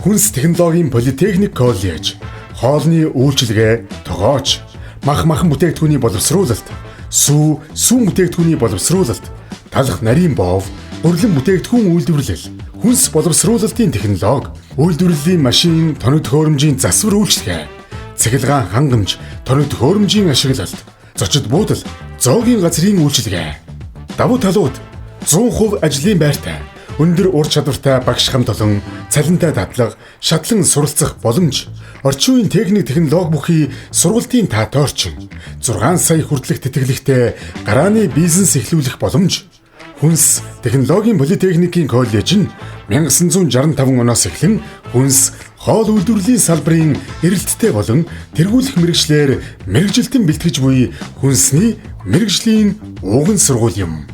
Хүнс технологийн политехник коллеж, хоолны үйлчилгээ, тогооч, махан бүтээгдэхүүний боловсруулалт, сүү бүтээгдэхүүний боловсруулалт, талах нарийн боов, гурилан бүтээгдэхүүн үйлдвэрлэл, хүнс боловсруулалтын технологи, үйлдвэрлэлийн машин, тоног төхөөрөмжийн засвар үйлчилгээ, цахилгаан хангамж, тоног төхөөрөмжийн ашиглалт, зочид буудал, зоогийн газрын үйлчилгээ. Давуу талууд 100% ажлын байртай, өндөр ур чадвартай багш хамт олон, цалинтай дадлага, шатлан суралцах боломж, орчин үеийн техник технологи бүхий сургалтын таатай орчин, 6 сая хүртэлх тэтгэлэгтэй гарааны бизнес эхлүүлэх боломж. Хүнс технологийн политехникийн коллеж нь 1965 оноос эхлэн хүнс хоол үйлдвэрлэлийн салбарын эрэлттэй болон тэргүүлэх мэргэжлэр мэргэжилтэн бэлтгэж буй хүнсний мэргэжлийн ууган сургууль юм.